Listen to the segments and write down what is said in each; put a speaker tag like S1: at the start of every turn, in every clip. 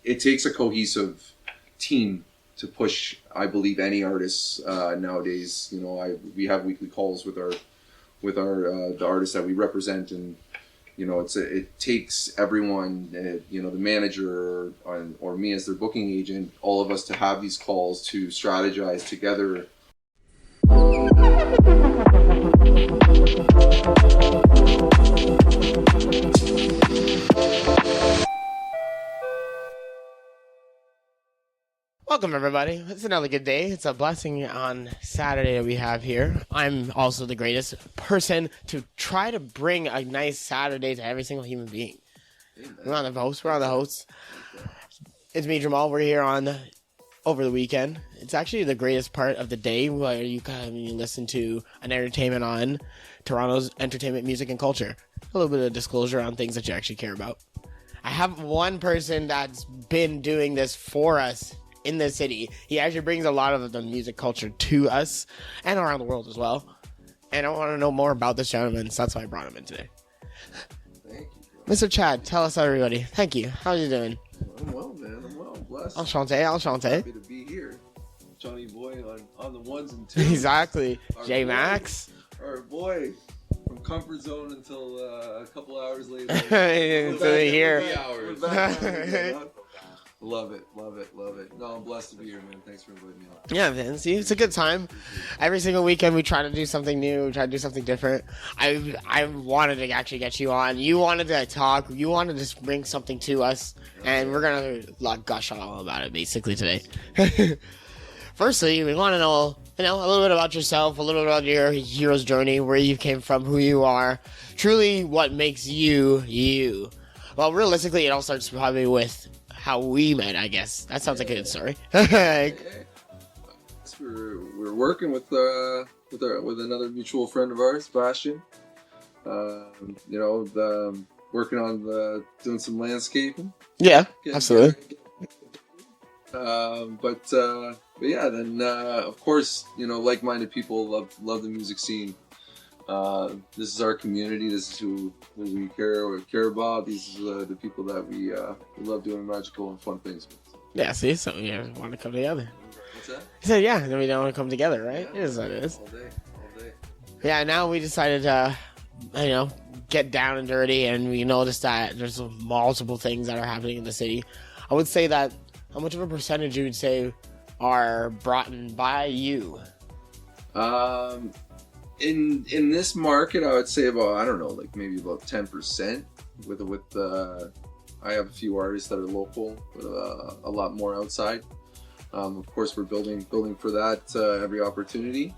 S1: it takes a cohesive team to push, I believe, any artists nowadays. You know, we have weekly calls with our the artists that we represent, and you know, it takes everyone, you know, the manager or me as their booking agent, all of us to have these calls to strategize together.
S2: Welcome everybody. It's another good day. It's a blessing on Saturday that we have here. I'm also the greatest person to try to bring a nice Saturday to every single human being. We're on the hosts. It's me, Jamal. We're here over the weekend. It's actually the greatest part of the day where you listen to an entertainment on Toronto's entertainment, music, and culture. A little bit of disclosure on things that you actually care about. I have one person that's been doing this for us in the city. He actually brings a lot of the music culture to us and around the world as well. And I want to know more about this gentleman, so that's why I brought him in today.
S1: Thank you,
S2: Mr. Chad, tell us everybody. Thank you. How are you doing?
S1: I'm well, man. I'm well. Blessed.
S2: Enchanté.
S1: Happy to be here. Johnny boy on the ones and twos.
S2: Exactly.
S1: Our
S2: J Max.
S1: Our boy. From comfort zone until a couple hours later.
S2: Until here.
S1: Love it. No, I'm blessed to be here, man. Thanks for inviting me on.
S2: Yeah, man. See, it's a good time. Every single weekend we try to do something new, try to do something different. I wanted to actually get you on. You wanted to talk. You wanted to just bring something to us, and we're gonna gush on all about it basically today. Firstly, we want to know, a little bit about yourself, a little bit about your hero's journey, where you came from, who you are, truly what makes you, you. Well, realistically, it all starts probably with how we met, I guess. That sounds like a good story.
S1: We're working with another mutual friend of ours, Sebastian. Working on doing some landscaping.
S2: Yeah, absolutely.
S1: But yeah, then of course, like-minded people love the music scene. This is our community. This is who we care about. These are the people that we love doing magical and fun things with.
S2: Yeah, see, so we want to come together.
S1: What's that?
S2: He said, yeah, then we don't want to come together, right?
S1: Yeah,
S2: it is what it is.
S1: All day.
S2: Yeah, now we decided to, get down and dirty, and we noticed that there's multiple things that are happening in the city. I would say that, how much of a percentage you would say are brought in by you?
S1: In this market, I would say about, maybe about 10%. I have a few artists that are local, but a lot more outside. Of course, we're building for that every opportunity.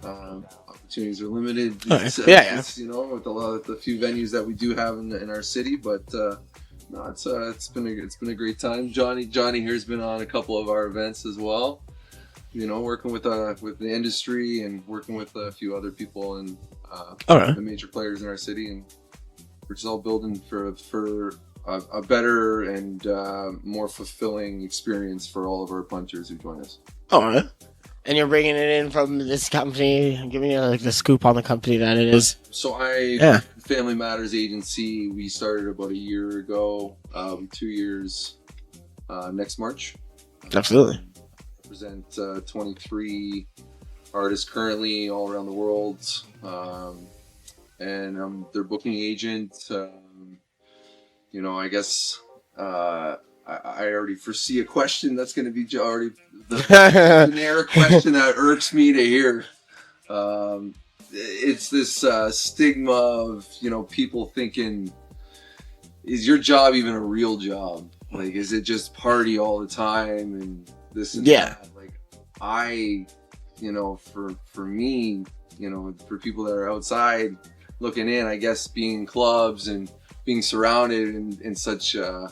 S1: Opportunities are limited. With the few venues that we do have in our city, but no, it's been a great time. Johnny here has been on a couple of our events as well. Working with the industry and working with a few other people and the major players in our city, and we're just all building for a better and more fulfilling experience for all of our punters who join us.
S2: All right. And you're bringing it in from this company, giving you the scoop on the company that it is.
S1: So Family Matters Agency, we started about a year ago, 2 years next March.
S2: Absolutely.
S1: Represent 23 artists currently all around the world, and I'm their booking agent. I guess I already foresee a question that's going to be already the generic question that irks me to hear. It's this stigma of people thinking, is your job even a real job? Like, is it just party all the time and this and that? Like, for me, for people that are outside looking in, I guess being in clubs and being surrounded in such I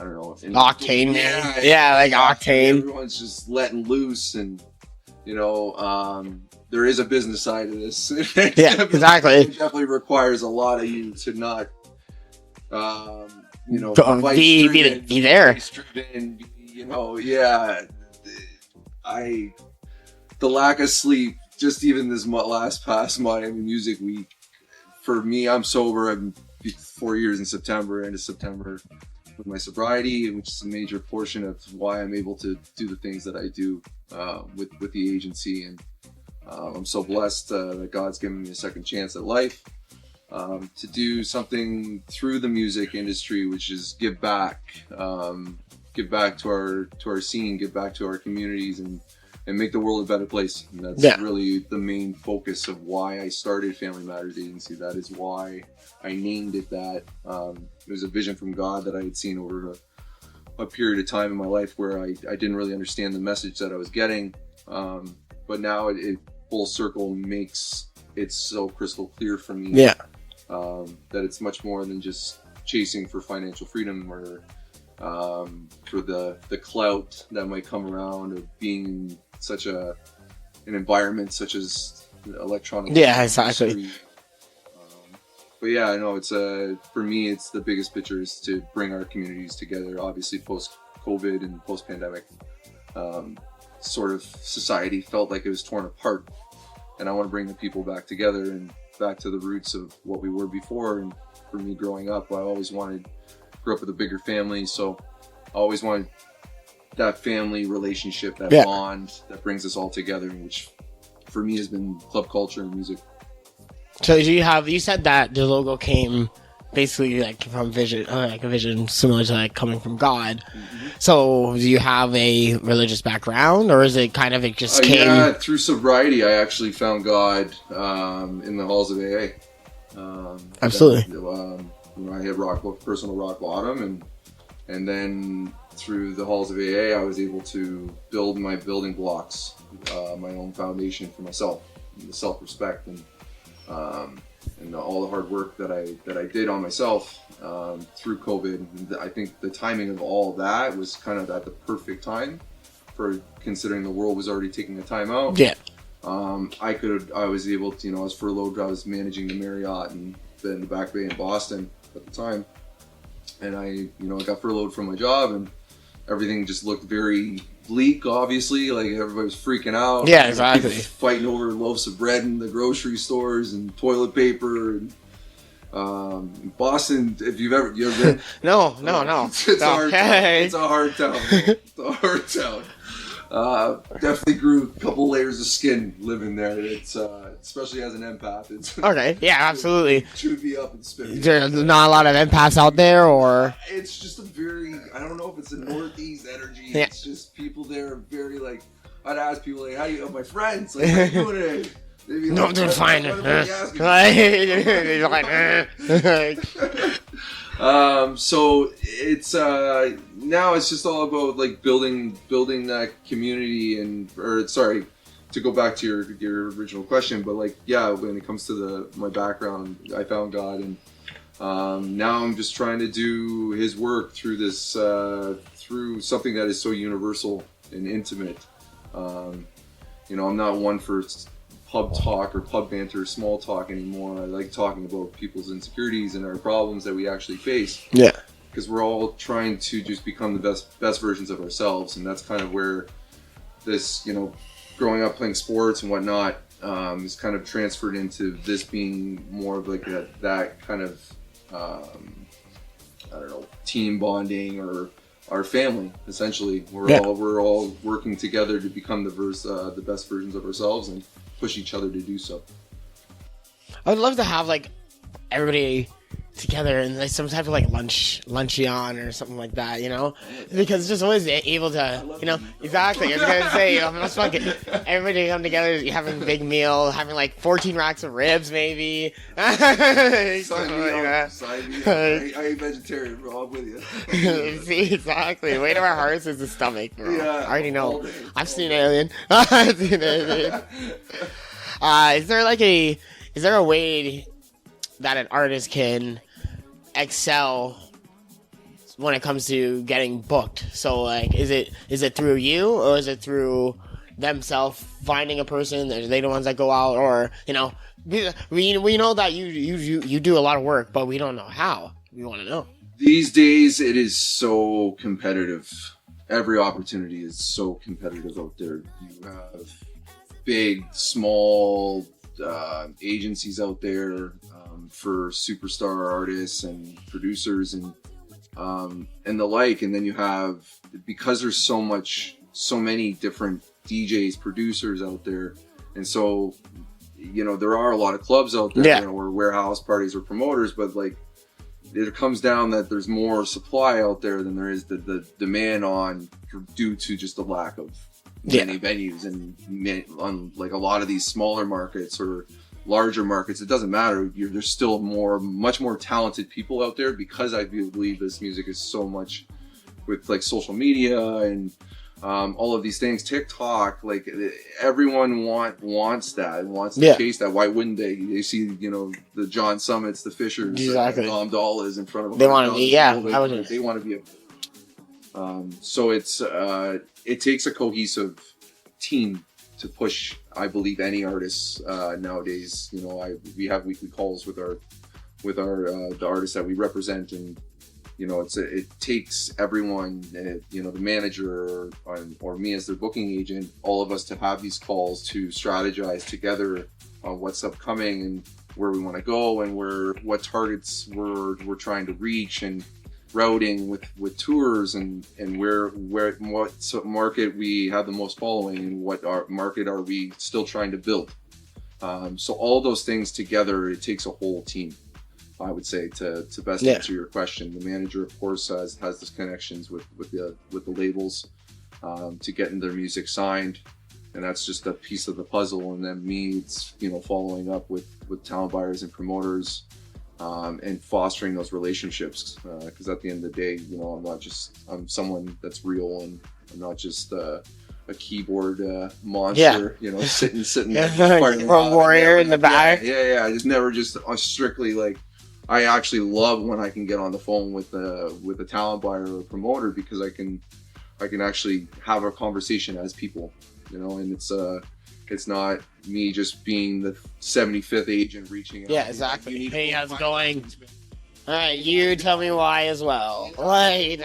S1: don't know,
S2: octane. Like octane.
S1: Everyone's just letting loose, and there is a business side to this.
S2: Yeah, exactly.
S1: It definitely requires a lot of you to not
S2: be there.
S1: The lack of sleep, just even this past Miami Music Week, for me, I'm sober. I'm 4 years in September, end of September. with my sobriety, which is a major portion of why I'm able to do the things that I do with the agency. And I'm so blessed that God's given me a second chance at life to do something through the music industry, which is give back to our scene, give back to our communities, and make the world a better place. And that's really the main focus of why I started Family Matters Agency. That is why I named it that. It was a vision from God that I had seen over a period of time in my life where I didn't really understand the message that I was getting. But now it full circle makes it so crystal clear for me that it's much more than just chasing for financial freedom or for the clout that might come around of being in such an environment such as electronic
S2: exactly.
S1: But yeah, I know it's for me it's the biggest picture is to bring our communities together. Obviously post COVID and post pandemic sort of society felt like it was torn apart, and I want to bring the people back together and back to the roots of what we were before. And for me growing up, I always grew up with a bigger family, so I always wanted that family relationship, that bond that brings us all together, which for me has been club culture and music.
S2: So you said that the logo came basically like from vision, like a vision similar to like coming from God. Mm-hmm. So do you have a religious background, or is it kind of, it just came?
S1: Yeah, through sobriety, I actually found God in the halls of AA.
S2: Absolutely.
S1: I hit personal rock bottom, and then through the halls of AA, I was able to build my building blocks, my own foundation for myself, the self-respect, and all the hard work that I did on myself through COVID. And I think the timing of all of that was kind of at the perfect time for considering the world was already taking a time out.
S2: Yeah.
S1: I was able to, I was furloughed. I was managing the Marriott and in the Back Bay in Boston at the time. And I got furloughed from my job, and everything just looked very bleak, obviously. Like, everybody was freaking out.
S2: Yeah, exactly.
S1: Fighting over loaves of bread in the grocery stores and toilet paper. And Boston, if you've ever been?
S2: No.
S1: It's a hard town. It's a hard town. It's a hard town. Definitely grew a couple layers of skin living there. It's especially as an empath. It's
S2: okay. Yeah, absolutely.
S1: Chewed me up and spit me.
S2: There's not a lot of empaths out there, or
S1: it's just I don't know if it's a Northeast energy.
S2: Yeah.
S1: It's just people there are very like. I'd ask people like, "How you? My friends, like, how you doing today?" Maybe,
S2: no, I'm doing fine.
S1: So it's now it's just all about like building that community to go back to your original question, but like, yeah, when it comes to my background, I found God, and now I'm just trying to do His work through this through something that is so universal and intimate. I'm not one for pub talk or pub banter or small talk anymore. I like talking about people's insecurities and our problems that we actually face.
S2: Yeah.
S1: Because we're all trying to just become the best versions of ourselves, and that's kind of where this, growing up playing sports and whatnot, is kind of transferred into this being more of like that kind of I don't know, team bonding or our family. Essentially, we're all working together to become the best versions of ourselves and push each other to do so.
S2: I would love to have like everybody together and like some type of like luncheon or something like that, because it's just always able to, exactly. I was gonna say, must fucking everybody come together, having a big meal, having like 14 racks of ribs, maybe.
S1: Sign me up. I ain't vegetarian, bro. I'm with you.
S2: See, exactly. Weight of our hearts is the stomach, bro.
S1: Yeah,
S2: I already know.
S1: Day,
S2: I've seen Alien. Is there a way that an artist can excel when it comes to getting booked? So like, is it through you, or is it through themselves finding a person? Are they the ones that go out, or we know that you do a lot of work, but we don't know how. We want to know.
S1: These days it is so competitive. Every opportunity is so competitive out there. You have big, small agencies out there for superstar artists and producers, and and the like. And then you have, because there's so many different DJs, producers out there, and so, you know, there are a lot of clubs out there, you know, or warehouse parties or promoters, but like, it comes down that there's more supply out there than there is the demand due to just the lack of many venues, and on like a lot of these smaller markets or larger markets, it doesn't matter. There's still much more talented people out there, because I believe this music is so much with like social media and all of these things, TikTok, like everyone wants to chase that. Why wouldn't they? They see, you know, the John Summits, the Fishers, Dom Dollas in front of them.
S2: They want to be,
S1: they want to be so it takes a cohesive team to push, I believe, any artists nowadays. You know, we have weekly calls with the artists that we represent, and you know, it takes everyone, you know, the manager or me as their booking agent, all of us to have these calls to strategize together on what's upcoming and where we want to go, and what targets we're trying to reach, and routing with tours, and what market we have the most following, and what market are we still trying to build. So all those things together, it takes a whole team, I would say, to best answer your question. The manager, of course, has these connections with the labels to getting their music signed, and that's just a piece of the puzzle. And then me, it's, you know, following up with talent buyers and promoters, and fostering those relationships. Because at the end of the day, you know, I'm someone that's real, and I'm not just a keyboard monster, you know, sitting
S2: from warrior in the back.
S1: I just never just strictly like. I actually love when I can get on the phone with a talent buyer or a promoter, because I can actually have a conversation as people, you know, and it's not me just being the 75th agent reaching out.
S2: Yeah, exactly. Hey, how's it going? All right, you tell me why as well. Why?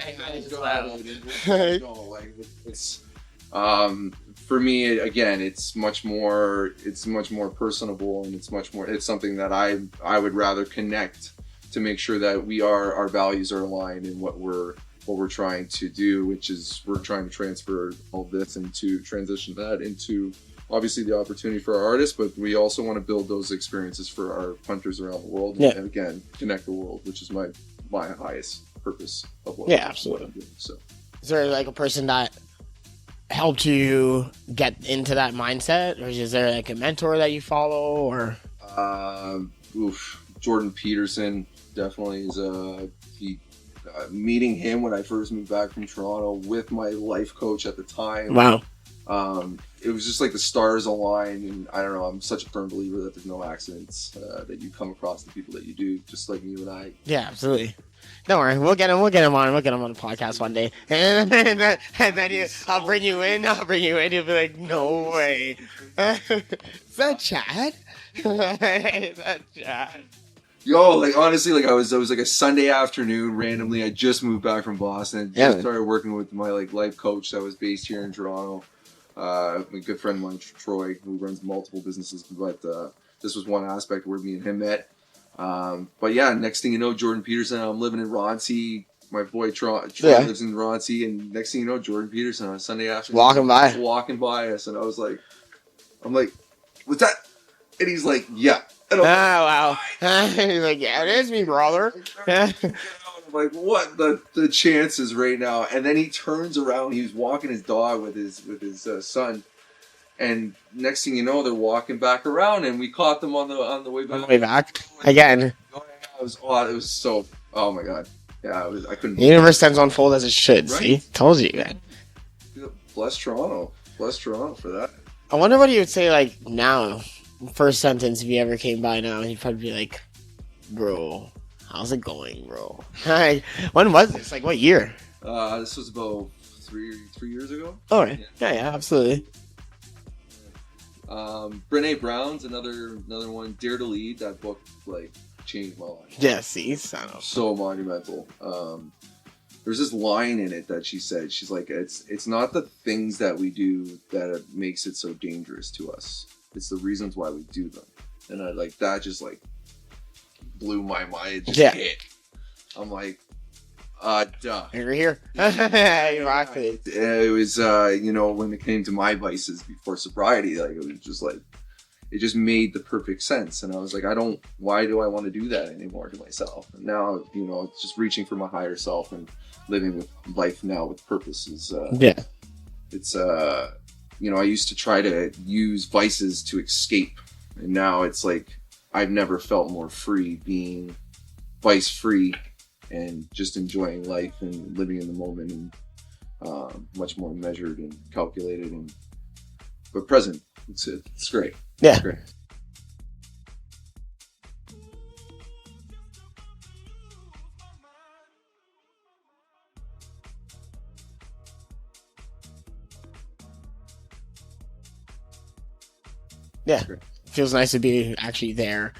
S1: For me, again, it's much more personable, and it's something that I would rather connect to make sure that our values are aligned in what we're trying to do, which is we're trying to transfer all this and to transition that into obviously the opportunity for our artists, but we also want to build those experiences for our punters around the world, and again, connect the world, which is my highest purpose of what
S2: absolutely.
S1: I'm doing. So, is
S2: there like a person that helped you get into that mindset, or is there like a mentor that you follow, or?
S1: Jordan Peterson definitely is meeting him when I first moved back from Toronto with my life coach at the time.
S2: Wow.
S1: It was just like the stars aligned, and I don't know, I'm such a firm believer that there's no accidents, that you come across the people that you do, just like you and I.
S2: Yeah, absolutely. Don't worry, we'll get him on the podcast one day, and then I'll bring you in. You'll be like, no way. Is that Chad? Is that Chad?
S1: Yo, like honestly, like I was like a Sunday afternoon randomly. I just moved back from Boston. Just started working with my like life coach that was based here in Toronto. A good friend of mine, Troy, who runs multiple businesses, but this was one aspect where me and him met. But yeah, next thing you know, Jordan Peterson. I'm living in Roncy. My boy Troy lives in Roncy, and next thing you know, Jordan Peterson on a Sunday afternoon walking by us, and I'm like, what's that? And he's like, yeah.
S2: Wow. He's like, yeah, it is me, brother.
S1: I'm like, what the chances right now? And then he turns around. He was walking his dog with his son, and next thing you know, they're walking back around, and we caught them on the way back.
S2: Again.
S1: It was so. Oh my god. Yeah, I couldn't.
S2: The universe tends to unfold as it should. Right? See, told you, man.
S1: Bless Toronto for that.
S2: I wonder what he would say like now. First sentence, if he ever came by now, he'd probably be like, bro, how's it going, bro? When was this? Like, what year?
S1: This was about three years ago.
S2: Oh, right. Yeah, absolutely.
S1: Brené Brown's another one. Dare to Lead, that book, like, changed my life.
S2: Yeah, see?
S1: So monumental. There's this line in it that she said. She's like, it's not the things that we do that makes it so dangerous to us. It's the reasons why we do them. And I like that just like blew my mind. It just hit. I'm like, Duh.
S2: You're here. Exactly.
S1: It was, when it came to my vices before sobriety, like, it was just like, it just made the perfect sense. And I was like, why do I want to do that anymore to myself? And now, it's just reaching for my higher self and living with life now with purpose is, it's, I used to try to use vices to escape. And now it's like, I've never felt more free being vice free and just enjoying life and living in the moment and much more measured and calculated but present. It's great.
S2: Yeah.
S1: It's great.
S2: Yeah. Feels nice to be actually there.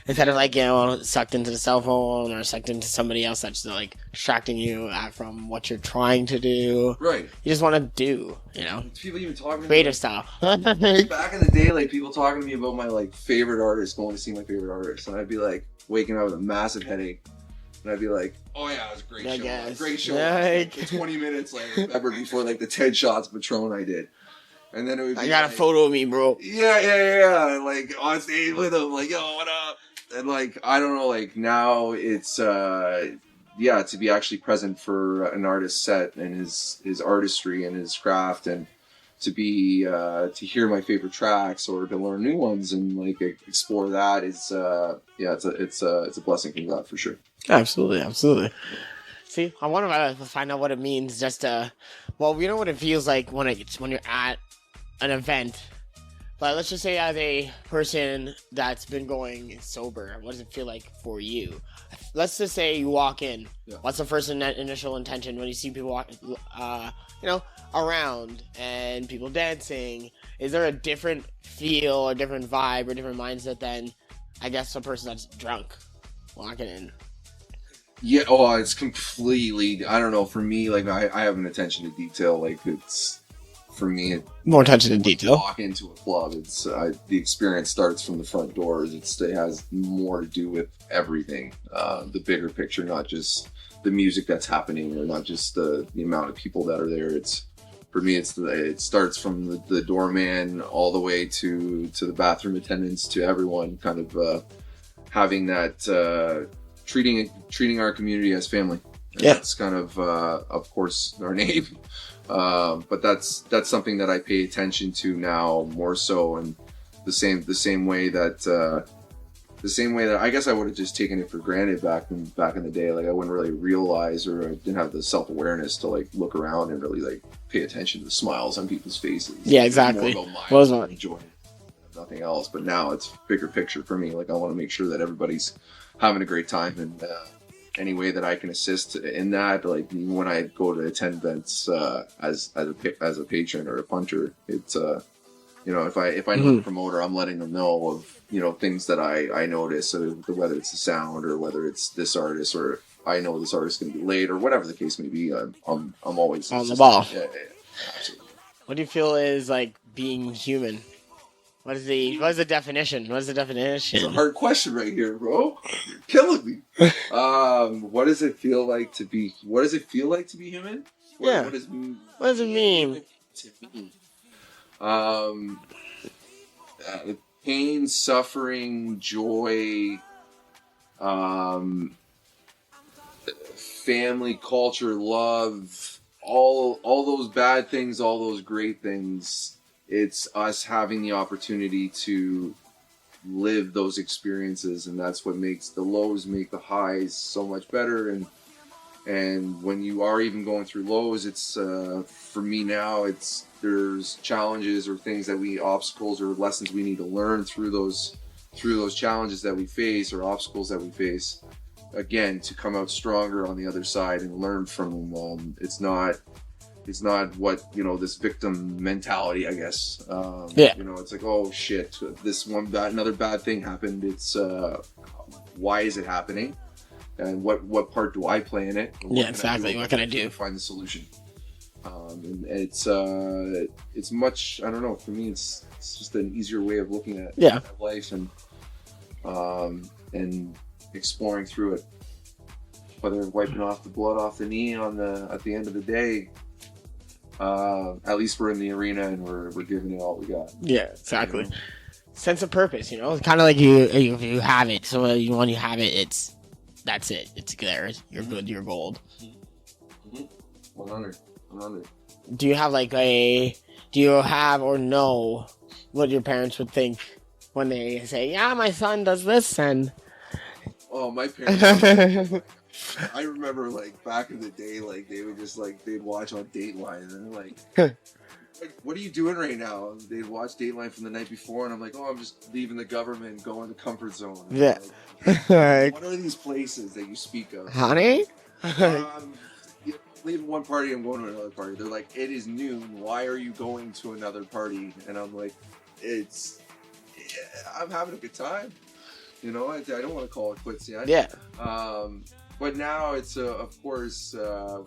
S2: Instead of sucked into the cell phone or sucked into somebody else that's like distracting you from what you're trying to do.
S1: Right.
S2: You just want to do,
S1: People even talking to me
S2: creative style.
S1: back in the day, like people talking to me about my favorite artist, going to see my favorite artist, and I'd be like waking up with a massive headache, and I'd be like, "Oh yeah, it was a great show, great show."
S2: Like,
S1: 20 minutes, remember before the 10 shots of Patron I did. And then it would be
S2: I got a photo of me, bro.
S1: Yeah. Like on stage with him, like, yo, what up? And I don't know, now it's to be actually present for an artist's set and his artistry and his craft, and to be to hear my favorite tracks or to learn new ones and explore that is it's a blessing from God for sure.
S2: Absolutely. See, I want to find out what it means. Just we know what it feels like when you're at an event. But let's just say, as a person that's been going sober, what does it feel like for you? Let's just say you walk in. Yeah. What's the first initial intention when you see people walk, around and people dancing? Is there a different feel or different vibe or different mindset than, I guess, a person that's drunk walking in?
S1: Yeah. It's completely. I don't know. For me, I have an attention to detail. It's. For me,
S2: more attention to detail.
S1: Walk into a club, it's the experience starts from the front doors. It has more to do with everything, the bigger picture, not just the music that's happening or not just the amount of people that are there. For me, it starts from the doorman all the way to the bathroom attendants, to everyone, kind of having that treating our community as family. And that's kind of course, our name. But that's something that I pay attention to now more so, and the same way that I guess I would have just taken it for granted back in the day. I wouldn't really realize, or I didn't have the self-awareness to look around and really pay attention to the smiles on people's faces.
S2: Yeah, exactly.
S1: More about enjoying it, nothing else. But now it's bigger picture for me. I want to make sure that everybody's having a great time, and any way that I can assist in that, even when I go to attend events as a patron or a punter, it's if I know the promoter, I'm letting them know of things that I notice, whether it's the sound or whether it's this artist, or I know this artist is going to be late or whatever the case may be. I'm always
S2: on the ball.
S1: Yeah, absolutely.
S2: What do you feel is being human? What is the definition? What is the definition?
S1: It's a hard question right here, bro. You're killing me. What does it feel like to be? What does it feel like to be human? What does it mean to me? Pain, suffering, joy, family, culture, love, all those bad things, all those great things. It's us having the opportunity to live those experiences, and that's what makes the lows make the highs so much better. And when you are even going through lows, it's for me now, there's challenges or obstacles or lessons we need to learn through those challenges that we face or obstacles that we face, again, to come out stronger on the other side and learn from them. It's not what, this victim mentality, I guess. It's oh shit, another bad thing happened. It's why is it happening, and what part do I play in it?
S2: Exactly. What can I do?
S1: Find the solution. And it's much, I don't know. For me, it's just an easier way of looking at life and exploring through it. whether wiping off the blood off the knee at the end of the day. At least we're in the arena and we're giving it all we got.
S2: Yeah, exactly. You know? Sense of purpose, you know. It's kind of like if you have it. So when you have it, that's it. It's there. You're good. You're gold.
S1: 100.
S2: Do you have do you have or know what your parents would think when they say, yeah, my son does this? And
S1: oh, my parents, I remember back in the day, they would just they'd watch on Dateline and they're what are you doing right now? And they'd watch Dateline from the night before and I'm like, oh, I'm just leaving the government, going to the comfort zone. And
S2: yeah.
S1: What are these places that you speak of?
S2: Honey?
S1: Leaving one party, I'm going to another party. They're like, it is noon. Why are you going to another party? And I'm like, I'm having a good time. You know, I don't want to call it quits yet.
S2: Yeah.
S1: But now it's, of course,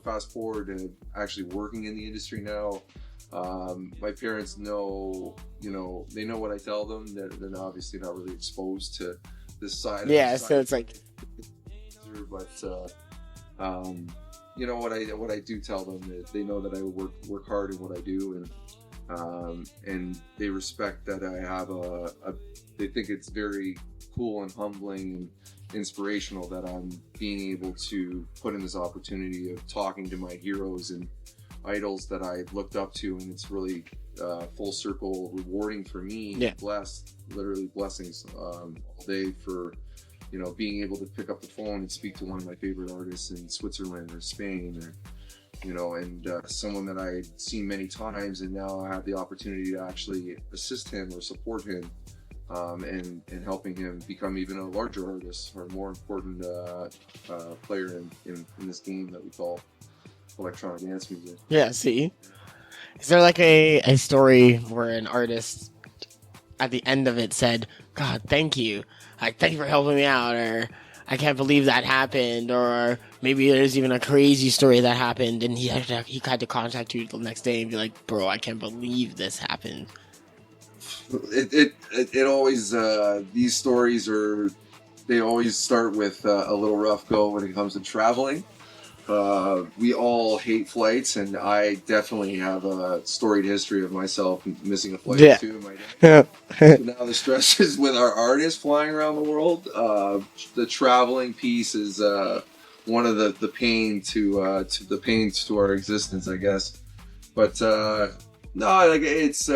S1: fast forward to actually working in the industry now. My parents know, they know what I tell them. They're obviously not really exposed to this side.
S2: Yeah, so it's like.
S1: But, what I do tell them is they know that I work hard in what I do, and they respect that I have they think it's very cool and humbling and inspirational that I'm being able to put in this opportunity of talking to my heroes and idols that I looked up to, and it's really full circle rewarding for me.
S2: Yeah.
S1: Blessed, literally blessings all day for being able to pick up the phone and speak to one of my favorite artists in Switzerland or Spain, or and someone that I had seen many times, and now I have the opportunity to actually assist him or support him, and helping him become even a larger artist or more important player in this game that we call electronic dance music.
S2: Yeah, see? Is there a story where an artist at the end of it said, God, thank you. Thank you for helping me out, or I can't believe that happened, or maybe there's even a crazy story that happened and he had to contact you the next day and be like, bro, I can't believe this happened.
S1: It always, these stories they always start with a little rough go when it comes to traveling. We all hate flights, and I definitely have a storied history of myself missing a flight or two in my day. So now the stress is with our artists flying around the world. The traveling piece is one of the pain to the pains to our existence, I guess. But no, it's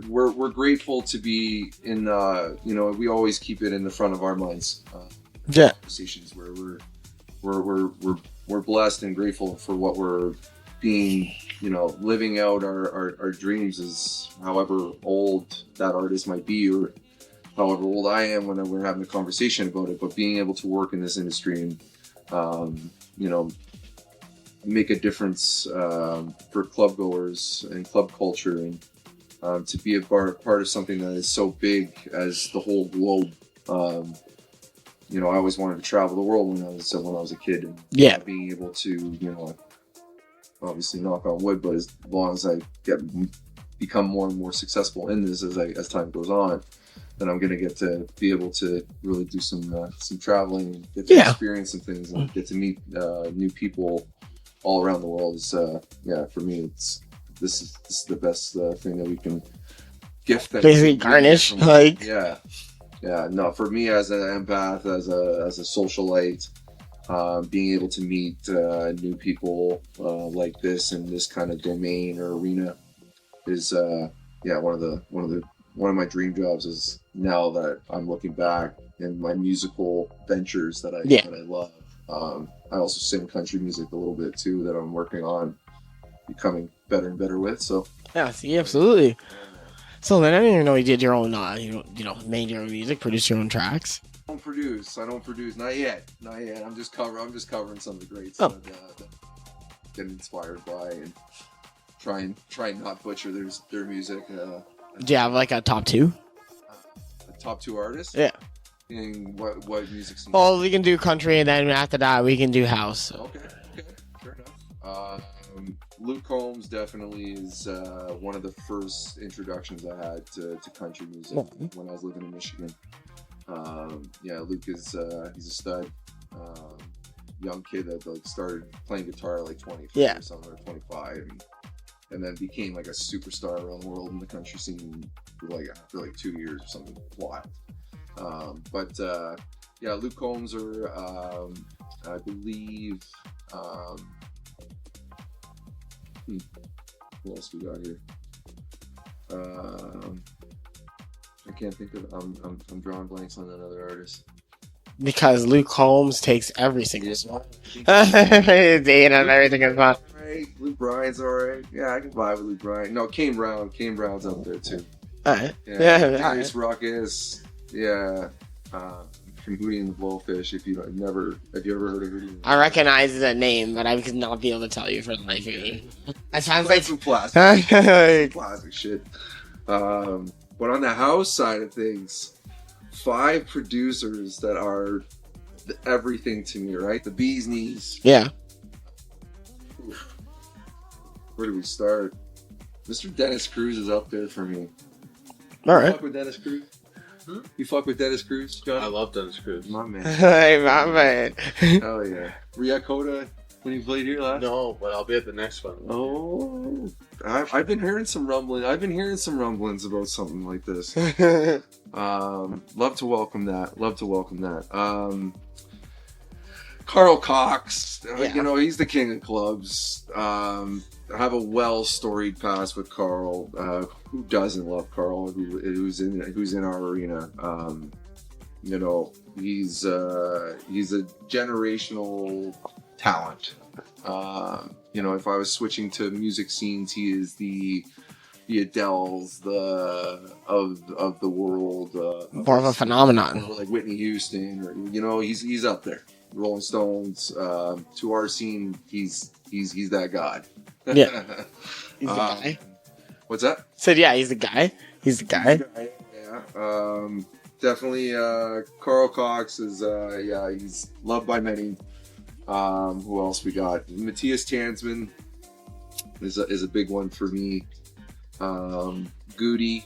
S1: we're grateful to be in. We always keep it in the front of our minds. Conversations where we're blessed and grateful for what we're being, living out our dreams, as however old that artist might be, or however old I am when we're having a conversation about it. But being able to work in this industry and, make a difference for club goers and club culture, and to be a part of something that is so big as the whole globe. I always wanted to travel the world when I was a kid, and being able to, obviously knock on wood, but as long as I become more and more successful in this as time goes on, then I'm gonna get to be able to really do some traveling, and get to experience some things, and get to meet new people all around the world. Is for me, this is the best thing that we can gift.
S2: Basically, garnish
S1: Yeah, no, for me as an empath, as a socialite, being able to meet new people like this in this kind of domain or arena is one of my dream jobs. Is now that I'm looking back in my musical ventures that I love. I also sing country music a little bit too, that I'm working on becoming better and better with. So
S2: yeah, see, absolutely. So then I didn't even know you did your own, made your own music, produced your own tracks.
S1: I don't produce, not yet. I'm just covering some of the greats that get inspired by, and try and not butcher their music.
S2: Do you have a top two?
S1: A top two artists?
S2: Yeah.
S1: In what music scene?
S2: Well, we can do country, and then after that we can do house.
S1: Okay, fair enough. Luke Combs definitely is one of the first introductions I had to country music when I was living in Michigan. Luke is he's a stud. young kid that like started playing guitar at like 23
S2: Yeah.
S1: or something, or 25, and then became like a superstar around the world in the country scene for like after like 2 years or something wild. But yeah, Luke Combs, or I believe who else we got here? I can't think of. I'm drawing blanks on another artist.
S2: Because Luke Holmes takes every single song. Dating on everything is fun.
S1: Right, Luke Bryan's alright. Yeah, I can vibe with Luke Bryan. No, Kane Brown. Kane Brown's up there too.
S2: Alright.
S1: Yeah,
S2: Alright.
S1: Ruckus. Yeah. From Hootie and the Blowfish. If you ever heard of Hootie?
S2: I recognize the name, but I could not be able to tell you for the life of me. That sounds like
S1: some plastic, plastic shit. But on the house side of things, 5 producers that are everything to me, right? The bee's knees.
S2: Yeah.
S1: Where do we start? Mr. Dennis Cruz is up there for me.
S2: All right.
S1: You fuck with Dennis Cruz? You fuck with Dennis Cruz, John?
S3: I love Dennis Cruz.
S1: My man.
S2: Hey, my man.
S1: Hell yeah. Riacoda, when you played here last?
S3: No, but I'll be at the next one.
S1: Oh, I've been hearing some rumbling. I've been hearing some rumblings about something like this. Love to welcome that. Carl Cox,
S2: Yeah.
S1: you know, he's the king of clubs. I have a well-storied past with Carl. Who doesn't love Carl? Who's in our arena? You know, he's a generational talent. You know, if I was switching to music scenes, he is the Adeles of the world.
S2: More of a phenomenon.
S1: Or like Whitney Houston, or you know, he's up there. Rolling Stones. To our scene, he's that god.
S2: Yeah. He's the guy.
S1: What's that?
S2: Said yeah, he's the guy. He's the guy.
S1: Yeah. Definitely. Carl Cox is. Yeah, he's loved by many. Who else we got? Matthias Tansman is a big one for me. Goody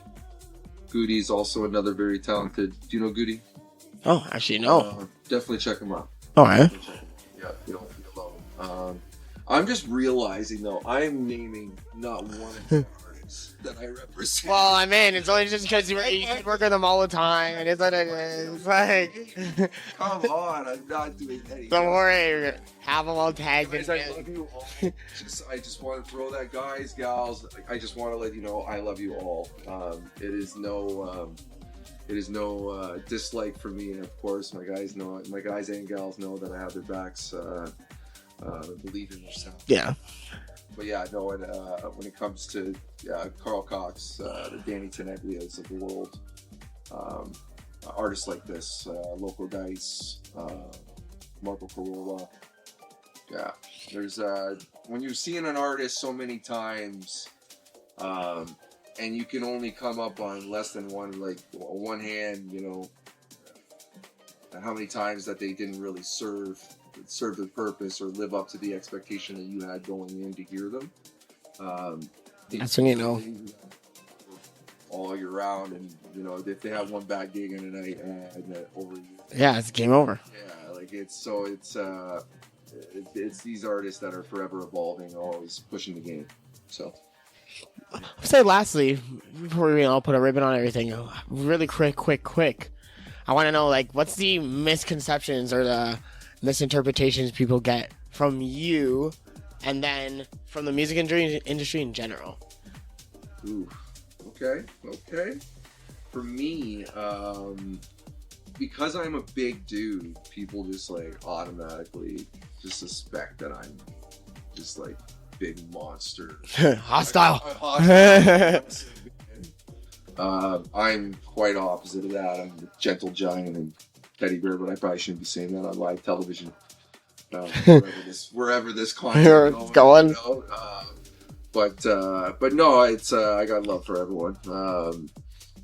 S1: is also another very talented. Do you know Goody?
S2: Oh, actually, no.
S1: Definitely check him out.
S2: All right.
S1: Yeah, you don't feel alone. I'm just realizing though, I'm naming not one of the artists that I represent.
S2: Well, I mean, it's only just because you work with them all the time, and it's what it is. Like,
S1: Come on, I'm not doing anything.
S2: don't worry, have them all tagged.
S1: Guys, I love you all. I just want to throw that, guys, gals. I just want to let you know I love you all. It is no dislike for me, and of course, my guys and gals know that I have their backs. Believe in yourself.
S2: Yeah.
S1: But yeah, no, and when it comes to Carl Cox, the Danny Teneglias of the world, artists like this, Loco Dice, Marco Carola. Yeah, there's when you're seeing an artist so many times, and you can only come up on less than one hand, you know, how many times that they didn't really serve the purpose or live up to the expectation that you had going in to hear them.
S2: That's when you know.
S1: All year round, and you know, if they have one bad gig in a night, over you.
S2: Yeah, it's game over.
S1: Yeah, like it's these artists that are forever evolving, always pushing the game. So,
S2: I'll say lastly, before we all put a ribbon on everything, really quick. I want to know, like, what's the misconceptions or the misinterpretations people get from you, and then from the music industry in general?
S1: Ooh, okay. For me, because I'm a big dude, people just like automatically just suspect that I'm just like big monster.
S2: Hostile.
S1: I'm quite opposite of that. I'm a gentle giant and teddy bear, but I probably shouldn't be saying that on live television. Wherever this content is going. You know? But no, it's I got love for everyone.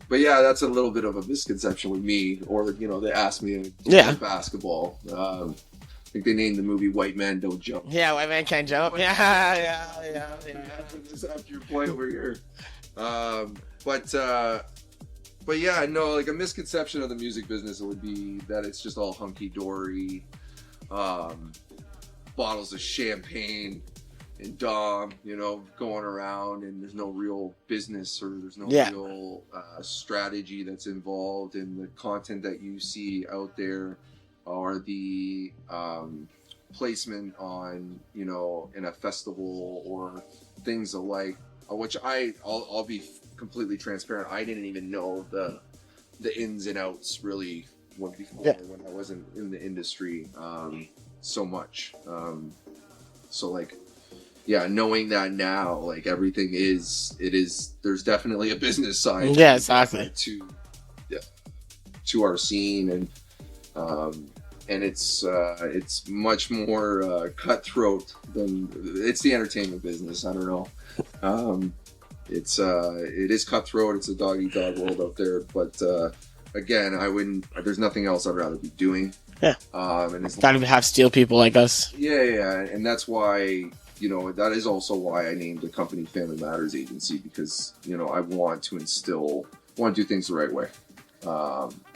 S1: But yeah, that's a little bit of a misconception with me. Or you know, they asked me in basketball. I think they named the movie "White Men Don't Jump."
S2: Yeah, White Man Can't Jump. Yeah.
S1: Just after your point over here. But yeah, no, like a misconception of the music business would be that it's just all hunky dory. bottles of champagne and Dom, going around, and there's no real business or there's no real strategy that's involved in the content that you see out there, or the placement on, in a festival or things alike, which I'll be completely transparent. I didn't even know the ins and outs really when I wasn't in the industry so much. So like, yeah, knowing that now, like everything there's definitely a business side.
S2: Yeah, exactly.
S1: To our scene, and it's much more cutthroat than it's the entertainment business. I don't know. It is cutthroat. It's a dog eat dog world out there. But again, there's nothing else I'd rather be doing.
S2: Yeah.
S1: And it's
S2: gotta have steel people like us.
S1: Yeah, and that's why. That is also why I named the company Family Matters Agency, because, I want to do things the right way,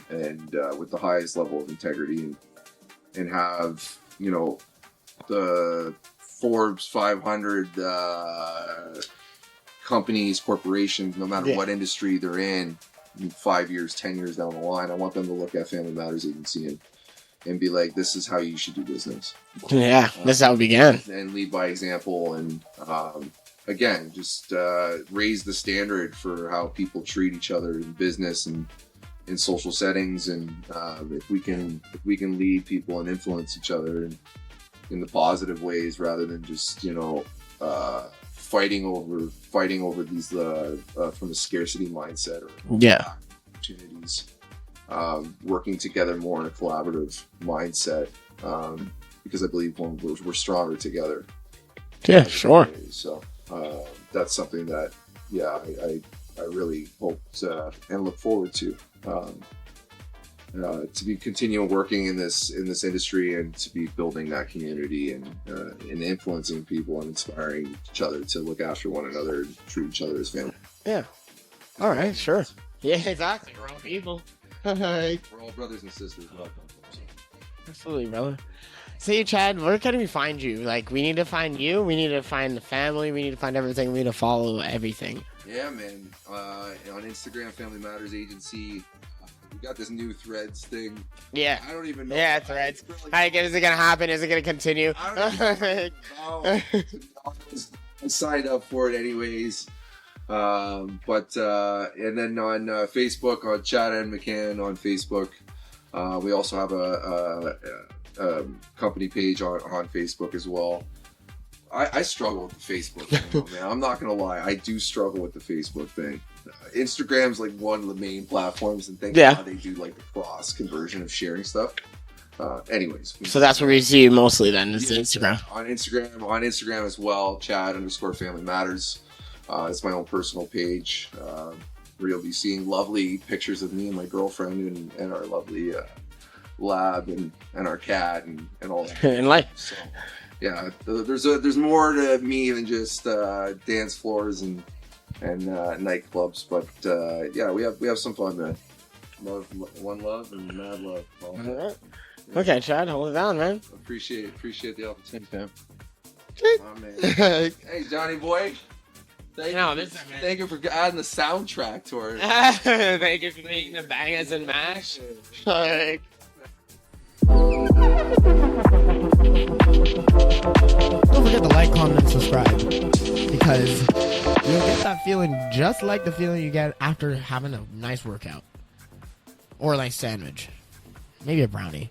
S1: and with the highest level of integrity, and have, the Forbes 500 companies, corporations, no matter what industry they're in 5 years, 10 years down the line, I want them to look at Family Matters Agency and be like, this is how you should do business.
S2: Yeah, that's how it began.
S1: And lead by example, and again, just raise the standard for how people treat each other in business and in social settings. And if we can lead people and influence each other in the positive ways, rather than just fighting over these from a scarcity mindset or opportunities. Working together more in a collaborative mindset, because I believe we're stronger together.
S2: Yeah, sure.
S1: So that's something that, I really hope and look forward to be continuing working in this industry, and to be building that community, and influencing people and inspiring each other to look after one another and treat each other as family.
S2: Yeah. All right. Sure. Yeah. Exactly. We're all people.
S1: We're all brothers and sisters. Welcome.
S2: Absolutely, brother. Say, Chad, where can we find you? Like, we need to find you. We need to find the family. We need to find everything. We need to follow everything.
S1: Yeah, man. On Instagram, Family Matters Agency. We got this new Threads thing.
S2: Yeah.
S1: I don't even know.
S2: Yeah, Threads. Is it gonna happen? Is it gonna continue?
S1: I don't even know. I signed up for it anyways. But and then on Facebook, on Chad and Mc Cann on Facebook. We also have a company page on Facebook as well. I struggle with the Facebook thing, man. I'm not gonna lie. I do struggle with the Facebook thing. Instagram's like one of the main platforms, and thank God they do like the cross conversion of sharing stuff. Anyways,
S2: so that's where we see you mostly then, is Instagram.
S1: On Instagram as well, Chad_Family Matters. It's my own personal page, where you'll be seeing lovely pictures of me and my girlfriend and our lovely lab and our cat and all that.
S2: And life.
S1: So, yeah, there's more to me than just dance floors and nightclubs, but yeah, we have some fun, man. One love and mad love.
S2: All right. Okay, Chad, hold it down, man.
S1: Appreciate the opportunity, man. Oh, man. Hey, Johnny boy. Thank you for adding the soundtrack to our.
S2: Thank you for making the bangers and mash. Like. Don't forget to like, comment, and subscribe, because you'll get that feeling just like the feeling you get after having a nice workout or a nice sandwich, maybe a brownie.